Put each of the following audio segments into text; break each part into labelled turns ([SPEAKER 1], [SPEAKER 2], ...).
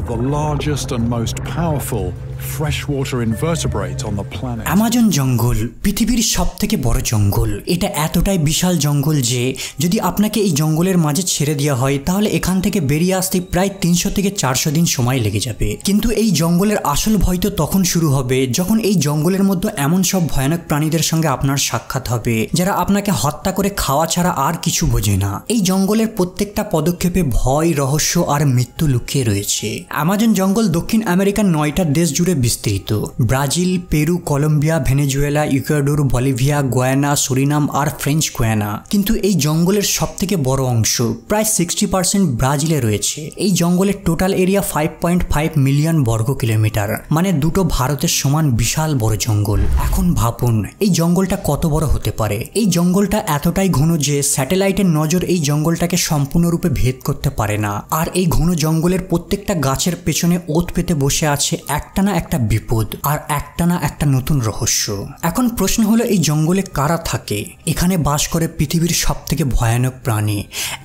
[SPEAKER 1] the largest and most powerful freshwater invertebrate on the planet.
[SPEAKER 2] Amazon জঙ্গল পৃথিবীর সবথেকে বড় জঙ্গল। এটা এতটাই বিশাল জঙ্গল যে যদি আপনাকে এই জঙ্গলের মাঝে ছেড়ে দেওয়া হয় তাহলে এখান থেকে বেরিয়ে আসতে প্রায় 300 থেকে 400 দিন সময় লেগে যাবে। কিন্তু এই জঙ্গলের আসল ভয় তো তখন শুরু হবে যখন এই জঙ্গলের মধ্যে এমন সব ভয়ানক প্রাণীদের সঙ্গে আপনার সাক্ষাৎ হবে যারা আপনাকে হত্যা করে খাওয়া ছাড়া আর কিছু বোঝে না। এই জঙ্গলের প্রত্যেকটা পদক্ষেপে ভয়, রহস্য আর মৃত্যু লুকিয়ে রয়েছে। অ্যামাজন জঙ্গল দক্ষিণ আমেরিকার 9টা দেশ জুড়ে বিস্তৃত। Brazil, Peru, Colombia, Venezuela, Ecuador, Bolivia, Guyana, Suriname আর ফ্রেঞ্চ গুয়ানা। কিন্তু এই জঙ্গলের সবথেকে বড় অংশ প্রায় 60% ব্রাজিলে রয়েছে। এই জঙ্গলের টোটাল এরিয়া 5.5 মিলিয়ন বর্গ কিলোমিটার, মানে দুটো ভারতের সমান বিশাল বড় জঙ্গল। এখন ভাবুন এই জঙ্গলটা কত বড় হতে পারে। এই জঙ্গলটা এতটাই ঘন যে স্যাটেলাইটের নজর এই জঙ্গলটাকে সম্পূর্ণরূপে ভেদ করতে পারে না। আর এই ঘন জঙ্গলের প্রত্যেকটা গাছের পেছনে ওত পেতে বসে আছে একটানা একটা বিপদ আর একটানা একটা নতুন রহস্য। এখন প্রশ্ন হলো এই জঙ্গলে কারা থাকে? এখানে বাস করে পৃথিবীর সবথেকে ভয়ানক প্রাণী,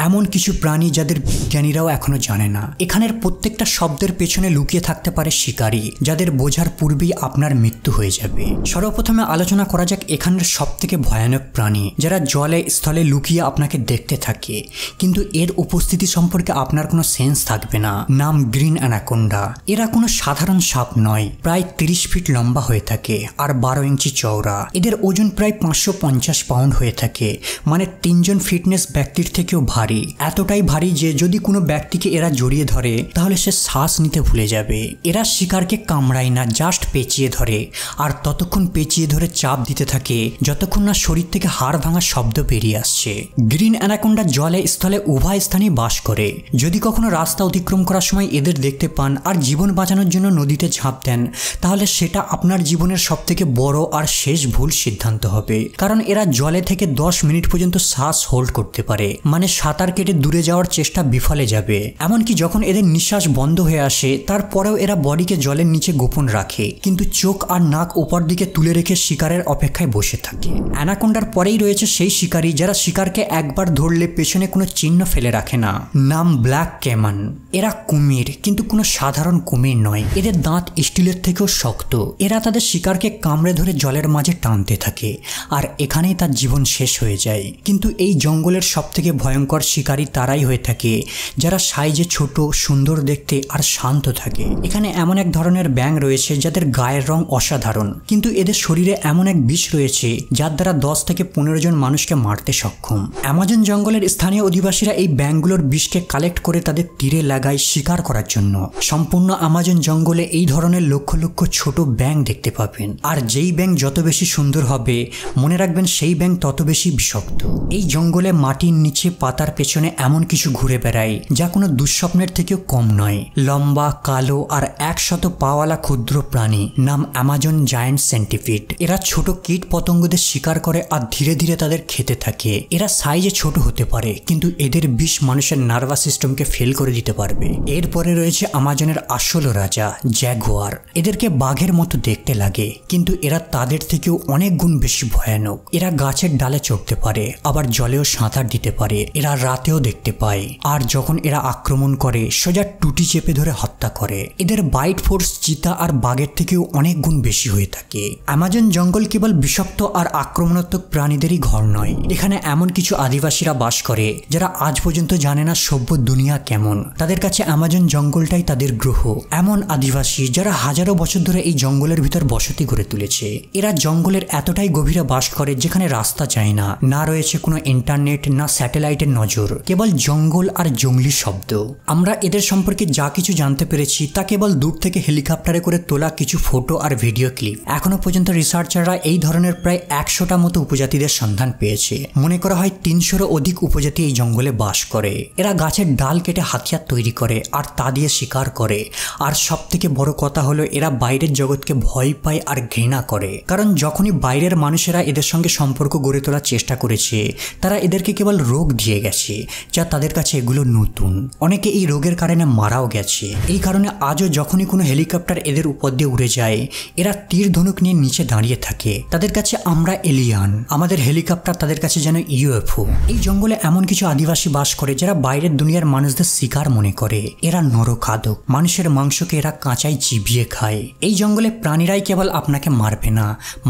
[SPEAKER 2] এমন কিছু প্রাণী যাদের বিজ্ঞানীরাও এখনো জানে না। এখানের প্রত্যেকটা শব্দের পেছনে লুকিয়ে থাকতে পারে শিকারী যাদের বোঝার পূর্বেই আপনার মৃত্যু হয়ে যাবে। সর্বপ্রথমে আলোচনা করা যাক এখানের সবথেকে ভয়ানক প্রাণী যারা জলে স্থলে লুকিয়ে আপনাকে দেখতে থাকে কিন্তু এর উপস্থিতি সম্পর্কে আপনার কোনো সেন্স থাকবে না। নাম গ্রিন অ্যানাকোন্ডা। এরা কোনো সাধারণ সাপ নয়, প্রায় 30 ফিট লম্বা হয়ে থাকে আর 12 ইঞ্চি চওড়া। এদের ওজন প্রায় 550 পাউন্ড হয়ে থাকে, মানে 3 জন ফিটনেস ব্যক্তির থেকেও ভারী। এতটাই ভারী যে যদি কোনো ব্যক্তিকে এরা জড়িয়ে ধরে তাহলে সে শ্বাস নিতে ভুলে যাবে। এরা শিকারকে কামড়ায় না, জাস্ট পেঁচিয়ে ধরে আর ততক্ষণ পেঁচিয়ে ধরে চাপ দিতে থাকে যতক্ষণ না শরীর থেকে হাড় ভাঙা শব্দ বেরিয়ে আসছে। গ্রিন অ্যানাকোন্ডা জলে স্থলে উভয় স্থানেই বাস করে। যদি কখনো রাস্তা অতিক্রম করার সময় এদের দেখতে পান আর জীবন বাঁচানোর জন্য নদীতে ঝাঁপ দেন তাহলে সেটা আপনার জীবনের সবথেকে বড় আর শেষ ভুল সিদ্ধান্ত হবে। কারণ এরা জলে থেকে 10 মিনিট পর্যন্ত শ্বাস হোল্ড করতে পারে, মানে সাঁতার কেটে দূরে যাওয়ার চেষ্টা বিফলে যাবে। এমনকি যখন এদের নিঃশ্বাস বন্ধ হয়ে আসে তারপরেও এরা বডিকে জলের নিচে গোপন রাখে, কিন্তু চোখ আর নাক উপর দিকে তুলে রেখে শিকারের অপেক্ষায় বসে থাকে। অ্যানাকোন্ডার পরেই রয়েছে সেই শিকারী যারা শিকারকে একবার ধরলে পেছনে কোনো চিহ্ন ফেলে রাখে না। নাম ব্ল্যাক ক্যামান। এরা কুমির, কিন্তু কোনো সাধারণ কুমির নয়। এদের দাঁত স্টিলের থেকেও শক্ত। এরা তাদের শিকারকে কামড়ে ধরে জলের মাঝে টানতে থাকে আর এখানেই তার জীবন শেষ হয়ে যায়। কিন্তু এই জঙ্গলের সবথেকে ভয়ঙ্কর শিকারী তারাই হয়ে থাকে যারা সাইজে ছোট, সুন্দর দেখতে আর শান্ত থাকে। এখানে এমন এক ধরনের ব্যাঙ রয়েছে যাদের গায়ের রং অসাধারণ, কিন্তু এদের শরীরে এমন এক বিষ রয়েছে যার দ্বারা 10 থেকে 15 জন মানুষকে মারতে সক্ষম। অ্যামাজন জঙ্গলের স্থানীয় অধিবাসীরা এই ব্যাঙগুলোর বিষকে কালেক্ট করে তাদের তীরে লাগায় শিকার করার জন্য। সম্পূর্ণ অ্যামাজন জঙ্গলে এই ধরনের লক্ষ লক্ষ ছোট ব্যাঙ দেখতে পাবেন, আর যেই ব্যাঙ যত বেশি সুন্দর হবে মনে রাখবেন সেই ব্যাঙ তত বেশি বিষাক্ত। এই জঙ্গলে মাটির নিচে পাতার পেছনে এমন কিছু ঘুরে বেড়ায় যা কোনো দুঃস্বপ্নের থেকেও কম নয়। লম্বা, কালো আর 100 পাওয়ালা ক্ষুদ্র প্রাণী, নাম অ্যামাজন জায়ান্ট সেন্টিপিড। এরা ছোট কীট পতঙ্গদের শিকার করে আর ধীরে ধীরে তাদের খেতে থাকে। এরা সাইজে ছোট হতে পারে কিন্তু এদের বিষ মানুষের নার্ভাস সিস্টেমকে ফেল করে দিতে পারবে। এরপরে রয়েছে অ্যামাজনের আসল রাজা জ্যাগুয়ার। এদেরকে বাঘের মতো দেখতে লাগে কিন্তু এরা তাদের থেকেও অনেক গুণ বেশি ভয়ানক। এরা গাছের ডালে চড়তে পারে, আবার জলেও সাঁতার দিতে পারে। এরা রাতেও দেখতে পায় আর যখন এরা আক্রমণ করে সোজা টুটি চেপে ধরে হত্যা করে। এদের বাইট ফোর্স চিতা আর বাঘের থেকেও অনেক গুণ বেশি হয়ে থাকে। অ্যামাজন জঙ্গল কেবল বিষাক্ত আর আক্রমণাত্মক প্রাণীদেরই ঘর নয়। এখানে এমন কিছু আদিবাসীরা বাস করে যারা আজ পর্যন্ত জানে না সভ্য দুনিয়া কেমন। তাদের কাছে অ্যামাজন জঙ্গলটাই তাদের গ্রহ। এমন আদিবাসী যারা হাজারো বছর ধরে এই জঙ্গলের ভিতর বসতি গড়ে তুলেছে। এরা জঙ্গলের এতটাই গভীরে বাস করে যেখানে রাস্তা যায় না, না রয়েছে কোনো ইন্টারনেট, না স্যাটেলাইটের নজর, কেবল জঙ্গল আর জঙ্গলি শব্দ। আমরা এদের সম্পর্কে যা কিছু জানতে পেরেছি তা কেবল দূর থেকে হেলিকপ্টারে করে তোলা কিছু ফটো আর ভিডিও ক্লিপ। এখনো পর্যন্ত রিসার্চাররা এই ধরনের প্রায় 100টা মতো উপজাতিদের সন্ধান পেয়েছে। মনে করা হয় 300-এরও অধিক উপজাতি এই জঙ্গলে বাস করে। এরা গাছের ডাল কেটে হাতিয়ার তৈরি করে আর তা দিয়ে শিকার করে। আর সব থেকে বড় কথা হলো এরা বাইরের জগৎকে ভয় পায় আর ঘৃণা করে, কারণ যখনই বাইরের মানুষেরা এদের সঙ্গে সম্পর্ক গড়ে তোলার চেষ্টা করেছে তারা এদেরকে কেবল রোগ দিয়ে গেছে, যা তাদের কাছে এগুলো নতুন। অনেকে এই রোগের কারণে মারাও গেছে। এই কারণে আজও যখনই কোনো হেলিকপ্টার এদের উপর দিয়ে উড়ে যায় এরা তীর ধনুক নিয়ে নিচে দাঁড়িয়ে থাকে। তাদের কাছে আমরা এলিয়ান, আমাদের হেলিকপ্টার তাদের কাছে যেন ইউএফও। এই জঙ্গলে এমন কিছু আদিবাসী বাস করে যারা বাইরের দুনিয়ার মানুষদের শিকার মনে করে। এরা নরক খাদক। মানুষের মাংসকে এরা কাঁচাই চিবিয়ে খায়। এই জঙ্গলে প্রাণীরাই কেবল আপনাকে মারবে না,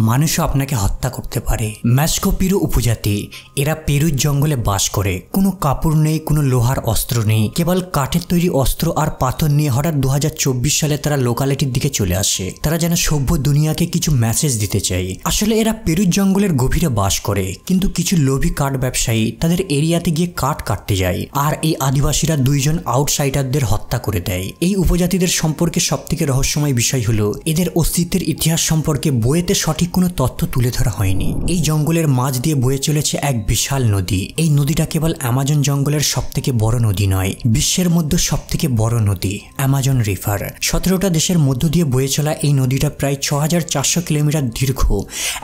[SPEAKER 2] মানুষও আপনাকে হত্যা করতে পারে। ম্যাস্কো পিরু উপজাতি, এরা পেরুর জঙ্গলে বাস করে। কোনো কাপড় নেই, কোনো লোহার অস্ত্র নেই, কেবল কাঠের তৈরি অস্ত্র আর পাথর নিয়ে হঠাৎ 2024 সালে তারা লোকালিটির দিকে চলে আসে। তারা যেন সভ্য দুনিয়াকে কিছু মেসেজ দিতে চায়। আসলে এরা পেরুর জঙ্গলের গভীরে বাস করে, কিন্তু কিছু লোভী কাঠ ব্যবসায়ী তাদের এরিয়াতে গিয়ে কাঠ কাটতে যায়, আর এই আদিবাসীরা 2 জন আউটসাইডারদের হত্যা করে দেয়। এই উপজাতিদের সম্পর্কে সবথেকে রহস্যময় বিষয় হলো এদের অস্তিত্বের ইতিহাস সম্পর্কে বইয়েতে সঠিক কোনো তথ্য তুলে ধরা হয়নি। এই জঙ্গলের মাঝ দিয়ে বয়ে চলেছে এক বিশাল নদী। এই নদীটা কেবল অ্যামাজন জঙ্গলের সবথেকে বড় নদী নয়, বিশ্বের মধ্যে সবথেকে বড় নদী অ্যামাজন রিভার। 17টা দেশের মধ্য দিয়ে বয়ে চলা এই নদীটা প্রায় 6400 কিলোমিটার দীর্ঘ।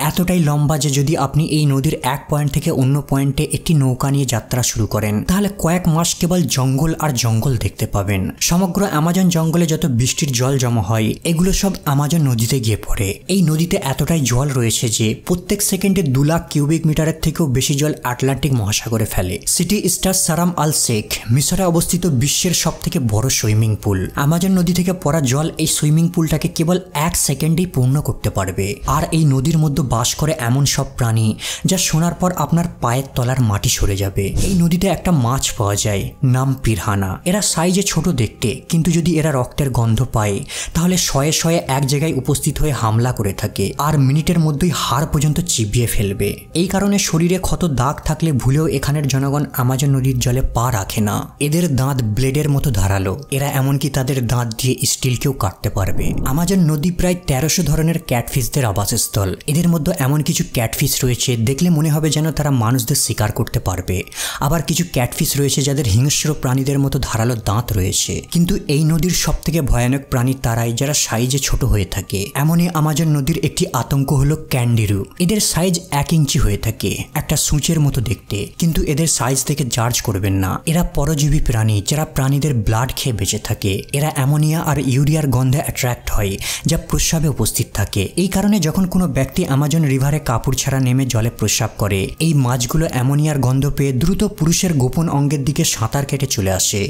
[SPEAKER 2] এতটাই লম্বা যে যদি আপনি এই নদীর এক পয়েন্ট থেকে অন্য পয়েন্টে একটি নৌকা নিয়ে যাত্রা শুরু করেন, তাহলে কয়েক মাস কেবল জঙ্গল আর জঙ্গল দেখতে পাবেন। সমগ্র অ্যামাজন জঙ্গলে যত বৃষ্টির জল জমা হয়, এগুলো সব অ্যামাজন নদীতে গিয়ে পড়ে। এই নদীতে এতটাই জল রয়েছে যে প্রত্যেক সেকেন্ডে 2 লাখ কিউবিক মিটারের থেকেও বেশি জল আটলান্টিক মহাসাগরে ফেলে। সিটি স্টার সারাম আল শেখ মিশরে অবস্থিত বিশ্বের সবথেকে বড় সুইমিং পুল। অ্যামাজন নদী থেকে পড়া জল এই সুইমিং পুলটাকে কেবল 1 সেকেন্ডেই পূর্ণ করতে পারবে। আর এই নদীর মধ্যে বাস করে এমন সব প্রাণী যা শোনার পর আপনার পায়ের তলার মাটি সরে যাবে। এই নদীতে একটা মাছ পাওয়া যায়, নাম পিরহানা। এরা সাইজে ছোট দেখতে, কিন্তু যদি এরা রক্তের গন্ধ পায় তাহলে শয়ে শয়ে এক জায়গায় উপস্থিত হয়ে হামলা করে থাকে, আর মিনিটের মধ্যেই হাড় পর্যন্ত চিবিয়ে ফেলবে। এই কারণে শরীরে ক্ষত দাগ থাকলে ভুলেও এখানের জনগণ অ্যামাজন নদীর জলে পা রাখে না। এদের দাঁত ব্লেডের মতো ধারালো। এরা এমনকি তাদের দাঁত দিয়ে স্টিলকেও কাটতে পারবে। অ্যামাজন নদী প্রায় 1300 ধরনের ক্যাটফিশদের আবাসস্থল। এদের মধ্যে এমন কিছু ক্যাটফিশ রয়েছে দেখলে মনে হবে যেন তারা মানুষদের শিকার করতে পারবে। আবার কিছু ক্যাটফিশ রয়েছে যাদের হিংস্র প্রাণীদের মতো ধারালো দাঁত রয়েছে। কিন্তু এই নদীর সবথেকে ভয়ানক প্রাণী তারাই যারা সাইজে ছোট হয়ে থাকে। এমনই অ্যামাজন নদীর একটি আতঙ্ক হলো ক্যান্ডিরু। এদের সাইজ 1 ইঞ্চি হয়ে থাকে, একটা সূচের মতো দেখতে, কিন্তু এদের সাইজ থেকে জাজ করবেন না। এরা পরজীবী প্রাণী যারা প্রাণীদের ব্লাড খেয়ে বেঁচে থাকে। এরা অ্যামোনিয়া আর ইউরিয়ার গন্ধে অ্যাট্রাক্ট হয় যা প্রস্রাবে উপস্থিত থাকে। এই কারণে যখন কোনো ব্যক্তি অ্যামাজন রিভারে কাপড় ছাড়া নেমে জলে প্রস্রাব করে, এই মাছগুলো অ্যামোনিয়ার গন্ধ পেয়ে দ্রুত পুরুষের গোপন অঙ্গের দিকে সাঁতার কেটে চলে আসে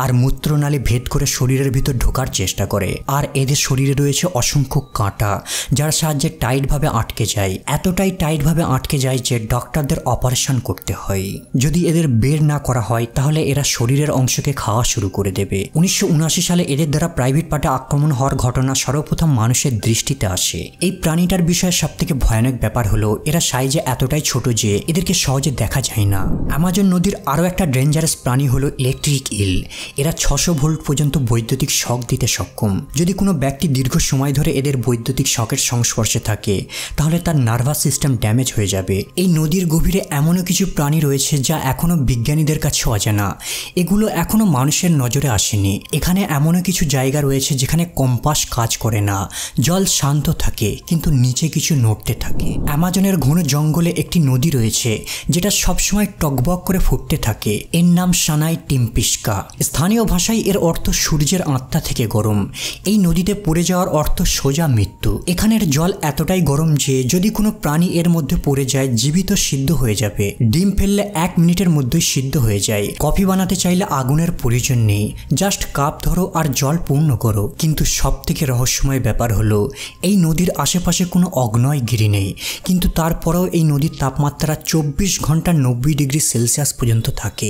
[SPEAKER 2] আর মূত্রনালী ভেদ করে শরীরের ভিতর ঢোকার চেষ্টা করে। আর এদের শরীরে রয়েছে অসংখ্য কাঁটা যার সাহায্যে টাইটভাবে আটকে যায়। এতটাই টাইটভাবে আটকে যায় যে ডক্টরদের অপারেশন করতে হয়। যদি এদের বের না করা হয় তাহলে এরা শরীরের অংশকে খাওয়া শুরু করে দেবে। 1979 সালে এদের দ্বারা প্রাইভেট পার্টে আক্রমণ হওয়ার ঘটনা সর্বপ্রথম মানুষের দৃষ্টিতে আসে। এই প্রাণীটার বিষয়ে সবথেকে ভয়ানক ব্যাপার হলো এরা সাইজে এতটাই ছোট যে এদেরকে সহজে দেখা যায় না। অ্যামাজন নদীর আরও একটা ডেঞ্জারাস প্রাণী হলো ইলেকট্রিক ইল। এরা 600 ভোল্ট পর্যন্ত বৈদ্যুতিক শক দিতে সক্ষম। যদি কোনো ব্যক্তি দীর্ঘ সময় ধরে এদের বৈদ্যুতিক শকের সংস্পর্শে থাকে তাহলে তার নার্ভাস সিস্টেম ড্যামেজ হয়ে যাবে। এই নদীর গভীরে এমনও কিছু প্রাণী রয়েছে যা এখনও বিজ্ঞানীদের কাছে অজানা। এগুলো এখনও মানুষের নজরে আসেনি। এখানে এমনও কিছু জায়গা রয়েছে যেখানে কম্পাস কাজ করে না, জল শান্ত থাকে কিন্তু নিচে কিছু নড়তে থাকে। অ্যামাজনের ঘন জঙ্গলে একটি নদী রয়েছে যেটা সবসময় টকবক করে ফুটতে থাকে। এর নাম সানাই টিম্পিস্কা। স্থানীয় ভাষায় এর অর্থ সূর্যের আত্মা থেকে গরম। এই নদীতে পড়ে যাওয়ার অর্থ সোজা মৃত্যু। এখানের জল এতটাই গরম যে যদি কোনো প্রাণী এর মধ্যে পড়ে যায় জীবিত সিদ্ধ হয়ে যাবে। ডিম ফেললে 1 মিনিটের মধ্যেই সিদ্ধ হয়ে যায়। কফি বানাতে চাইলে আগুনের প্রয়োজন নেই, জাস্ট কাপ ধরো আর জল পূর্ণ করো। কিন্তু সবথেকে রহস্যময় ব্যাপার হলো এই নদীর আশেপাশে কোনো আগ্নেয়গিরি নেই, কিন্তু তারপরেও এই নদীর তাপমাত্রা 24 ঘন্টা 90 ডিগ্রি সেলসিয়াস পর্যন্ত থাকে।